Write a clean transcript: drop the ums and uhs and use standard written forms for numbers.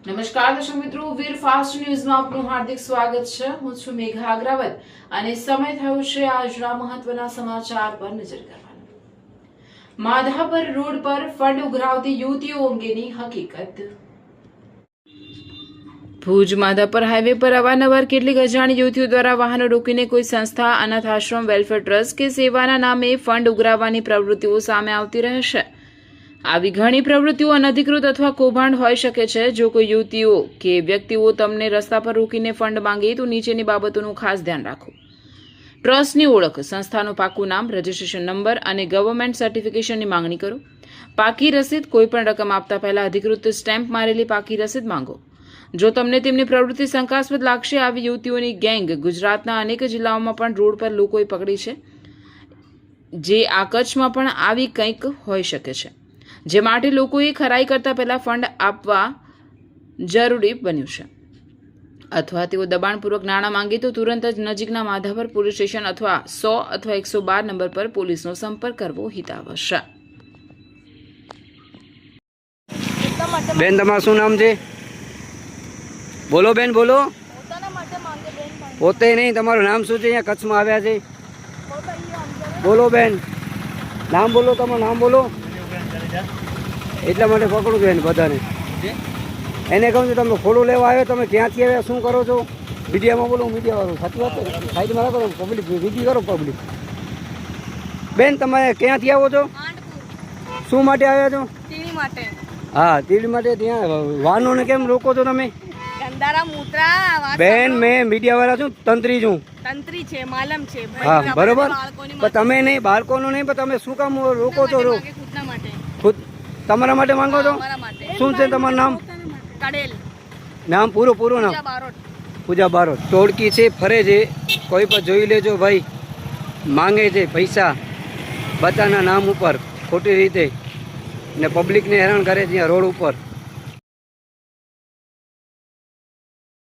નમસ્કાર દર્શક મિત્રો, વીર ફાસ્ટ ન્યૂઝમાં આપનું હાર્દિક સ્વાગત છે. હું છું મેઘા અગ્રવાલ અને સમય થયો છે આજના મહત્વના સમાચાર પર નજર કરવાનો. માધાપર રોડ પર ફંડ ઉઘરાવતી યુવતીઓ અંગેની હકીકત. ભુજ માધાપર હાઈવે પર અવારનવાર કેટલીક અજાણી યુવતીઓ દ્વારા વાહનો રોકીને કોઈ સંસ્થા, અનાથ આશ્રમ, વેલફેર ટ્રસ્ટ કે સેવાના નામે ફંડ ઉઘરાવવાની પ્રવૃત્તિઓ સામે આવતી રહે છે. આવી ઘણી પ્રવૃત્તિઓ અનધિકૃત અથવા કૌભાંડ હોઈ શકે છે. જો કોઈ યુવતીઓ કે વ્યક્તિઓ તમને રસ્તા પર રોકીને ફંડ માંગે તો નીચેની બાબતોનું ખાસ ધ્યાન રાખો. ટ્રસ્ટની ઓળખ, સંસ્થાનું પાકું નામ, રજિસ્ટ્રેશન નંબર અને ગવર્મેન્ટ સર્ટિફિકેશનની માંગણી કરો. પાકી રસીદ, કોઈપણ રકમ આપતા પહેલા અધિકૃત સ્ટેમ્પ મારેલી પાકી રસીદ માંગો. જો તમને તેમની પ્રવૃત્તિ શંકાસ્પદ લાગશે, આવી યુવતીઓની ગેંગ ગુજરાતના અનેક જિલ્લાઓમાં પણ રોડ પર લોકોએ પકડી છે, જે આ કચ્છમાં પણ આવી કંઈક હોઈ શકે છે. જે માટે લોકોએ ખરાઈ કરતા પહેલા ફંડ આપવા જરૂરી બન્યું છે. અથવા તેઓ દબાણપૂર્વક નાણાં માંગે તો તુરંત જ નજીકના માધાપર પોલીસ સ્ટેશન અથવા 100 અથવા 112 નંબર પર પોલીસનો સંપર્ક કરવો હિતાવહ છે. બેન, તમારું શું નામ છે? બોલો બેન, બોલો. પોતે નહીં, તમારું નામ શું છે? અહીંયા કચ્છમાં આવ્યા છે. બોલો બેન, નામ બોલો, તમારું નામ બોલો. એટલા માટે પકડું છું એને બધાને. એને કહું છું તમે ખોડું લેવા આવ્યો, તમે ક્યાંથી આવ્યા, શું કરો છો? મીડિયામાં બોલો, મીડિયા વાળું સાચી વાત છે. સાઈડમાં રાખો, પબ્લિક વિધિ કરો પબ્લિક. બેન, તમે ક્યાંથી આવો છો? શું માટે આવ્યા છો? તીડી માટે. હા, તીડી માટે. ત્યાં વાહનોને કેમ રોકો છો તમે? ગંદારા મૂત્રા. બેન, મેં મીડિયા વાળા છું, તંત્રી છું. તંત્રી છે, માલમ છે. હા, બરોબર. પણ તમે નહીં, બાળકોનું નહીં, પણ તમે શું કામ રોકો છો? ખુદના માટે. ખુદ તમારા માટે માંગો છો? અમારા માટે. શું છે તમારું નામ? કડેલ. નામ પૂરું નામ? બારોટ. પૂજા બારોટ. ટોળકી છે, ફરે છે, કોઈ પણ જોઈ લેજો ભાઈ. માંગે છે પૈસા બધાના નામ ઉપર ખોટી રીતે ને પબ્લિકને હેરાન કરે છે રોડ ઉપર.